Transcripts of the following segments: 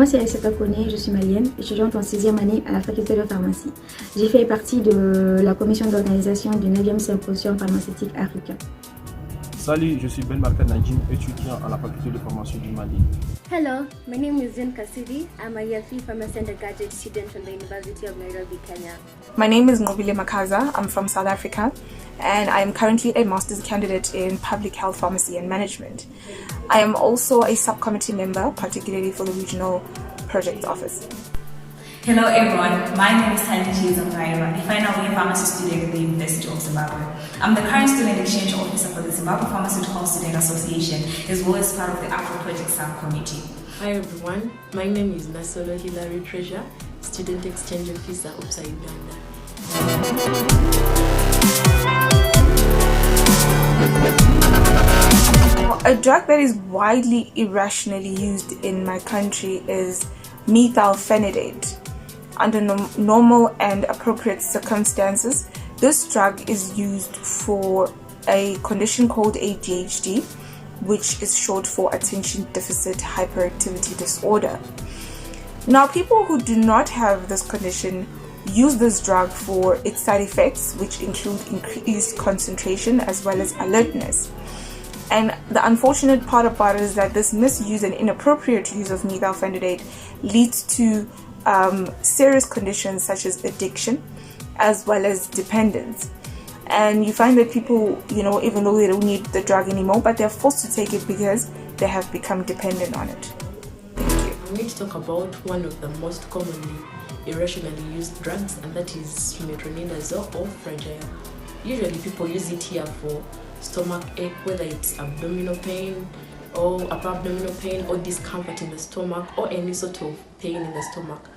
c'est Aïssata Koné, je suis malienne, étudiante en 6e année à la faculté de pharmacie. J'ai fait partie de la commission d'organisation du 9e symposium pharmaceutique africain. Salut, je suis Ben Marka Najim, étudiant à la faculté de pharmacie du Mali. Hello, my name is Zin Kasidi. I'm a year 3 pharmacy undergraduate student from the University of Nairobi, Kenya. My name is Nobile Makaza. I'm from South Africa and I am currently a master's candidate in public health pharmacy and management. I am also a subcommittee member, particularly for the regional project office. Hello everyone, my name is Tani Chizambaira, a final year pharmacy student at the University of Zimbabwe. I'm the current student exchange officer for the Zimbabwe Pharmaceutical Student Association, as well as part of the Afro Project Subcommittee. Hi everyone, my name is Nasolo Hilary Treasure, student exchange officer of Uganda. A drug that is widely irrationally used in my country is methylphenidate. Under normal and appropriate circumstances, this drug is used for a condition called ADHD, which is short for attention deficit hyperactivity disorder. Now, people who do not have this condition use this drug for its side effects, which include increased concentration as well as alertness. And the unfortunate part about it is that this misuse and inappropriate use of methylphenidate leads to serious conditions such as addiction as well as dependence. And you find that people, even though they don't need the drug anymore, but they're forced to take it because they have become dependent on it. Thank you. I'm going to talk about one of the most commonly irrationally used drugs, and that is metronidazole or Fragile. Usually people use it here for stomach ache, whether it's abdominal pain or upper abdominal pain or discomfort in the stomach or any sort of pain in the stomach,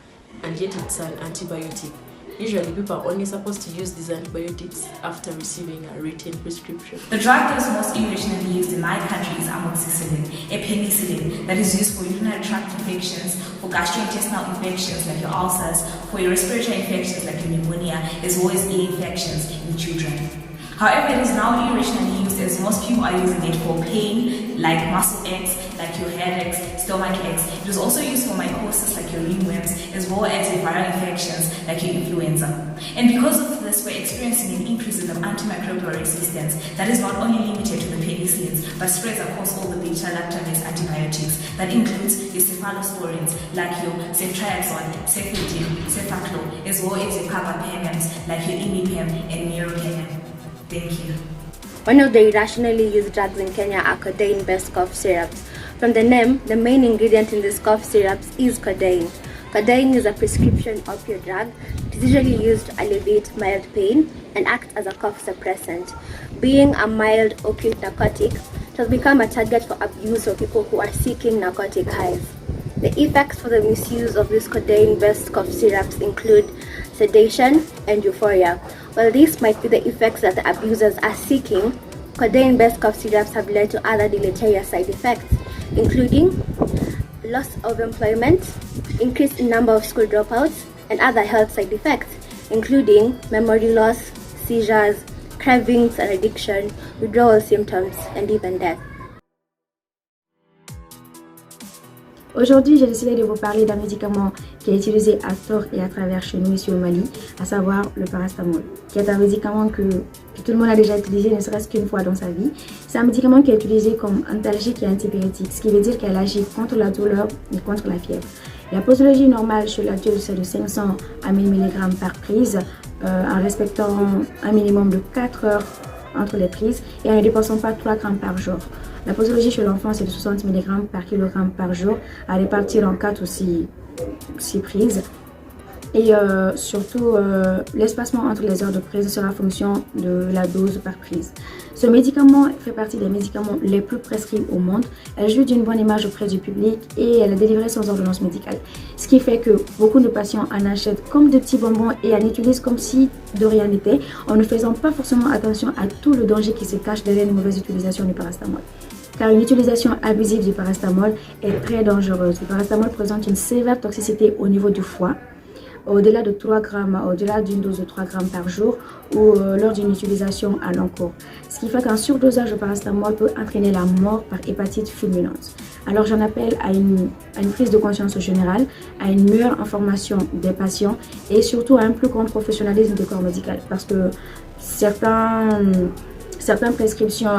and yet it's an antibiotic. Usually people are only supposed to use these antibiotics after receiving a written prescription. The drug that is most irrationally used in my country is amoxicillin, a penicillin that is used for urinary tract infections, for gastrointestinal infections like your ulcers, for your respiratory infections like your pneumonia, as well as ear infections in children. However, it is now irrationally used as most people are using it for pain like muscle aches, like your headaches, stomach aches. It is also used for mycosis like your ringworms, as well as viral infections like your influenza. And because of this, we're experiencing an increase in the antimicrobial resistance that is not only limited to the penicillins, but spreads across all the beta-lactamase antibiotics. That includes your cephalosporins like your ceftriaxone, cefidime, cefaclor, as well as your carbapenems like your imipem and meropenem. Thank you. One of the irrationally used drugs in Kenya are codeine-based cough syrups. From the name, the main ingredient in these cough syrups is codeine. Codeine is a prescription opioid drug. It is usually used to alleviate mild pain and act as a cough suppressant. Being a mild opiate narcotic, it has become a target for abuse for people who are seeking narcotic highs. The effects for the misuse of these codeine-based cough syrups include sedation and euphoria. While these might be the effects that the abusers are seeking, codeine-based cough syrups have led to other deleterious side effects, including loss of employment, increase in number of school dropouts, and other health side effects, including memory loss, seizures, cravings and addiction, withdrawal symptoms, and even death. Aujourd'hui, j'ai décidé de vous parler d'un médicament qui est utilisé à tort et à travers chez nous ici au Mali, à savoir le paracétamol, qui est un médicament que tout le monde a déjà utilisé ne serait-ce qu'une fois dans sa vie. C'est un médicament qui est utilisé comme antalgique et antipyrétique, ce qui veut dire qu'elle agit contre la douleur et contre la fièvre. La posologie normale chez l'adulte, c'est de 500 à 1000 mg par prise, en respectant un minimum de 4 heures entre les prises et en ne dépassant pas 3 grammes par jour. La posologie chez l'enfant, c'est de 60 mg par kilogramme par jour, à répartir en 4 ou 6 prises. Et surtout, l'espacement entre les heures de prise sera en fonction de la dose par prise. Ce médicament fait partie des médicaments les plus prescrits au monde. Elle joue d'une bonne image auprès du public et elle est délivrée sans ordonnance médicale. Ce qui fait que beaucoup de patients en achètent comme de petits bonbons et en utilisent comme si de rien n'était, en ne faisant pas forcément attention à tout le danger qui se cache derrière une mauvaise utilisation du paracétamol. Car une utilisation abusive du paracétamol est très dangereuse. Le paracétamol présente une sévère toxicité au niveau du foie, au-delà de 3 grammes, au-delà d'une dose de 3 grammes par jour ou lors d'une utilisation à long cours. Ce qui fait qu'un surdosage de paracétamol peut entraîner la mort par hépatite fulminante. Alors j'en appelle à une prise de conscience générale, à une meilleure information des patients et surtout à un plus grand professionnalisme du corps médical parce que certaines prescriptions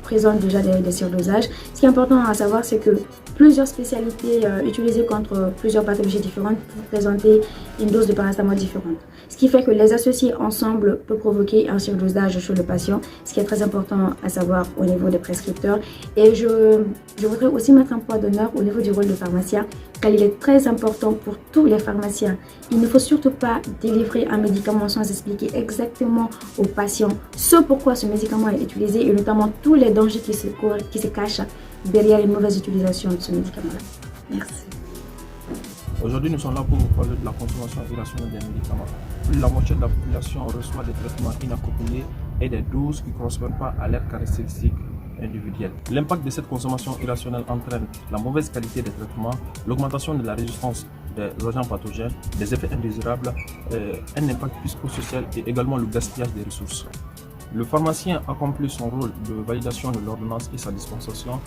présentent déjà des surdosages. Ce qui est important à savoir, c'est que plusieurs spécialités utilisées contre plusieurs pathologies différentes peuvent présenter une dose de paracétamol différente. Ce qui fait que les associer ensemble peut provoquer un surdosage chez le patient, ce qui est très important à savoir au niveau des prescripteurs. Et je voudrais aussi mettre un point d'honneur au niveau du rôle de pharmacien, car il est très important pour tous les pharmaciens. Il ne faut surtout pas délivrer un médicament sans expliquer exactement au patient ce pourquoi ce médicament est utilisé et notamment tous les dangers qui se cachent derrière une mauvaise utilisation de ce médicament-là. Merci. Aujourd'hui, nous sommes là pour vous parler de la consommation irrationnelle des médicaments. Plus la moitié de la population reçoit des traitements inappropriés et des doses qui ne correspondent pas à leurs caractéristiques individuelles. L'impact de cette consommation irrationnelle entraîne la mauvaise qualité des traitements, l'augmentation de la résistance des agents pathogènes, des effets indésirables, un impact psychosocial et également le gaspillage des ressources. Le pharmacien accomplit son rôle de validation de l'ordonnance et sa dispensation,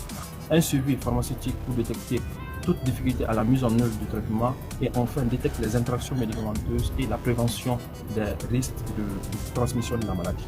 un suivi pharmaceutique pour détecter toute difficulté à la mise en œuvre du traitement et enfin détecte les interactions médicamenteuses et la prévention des risques de transmission de la maladie.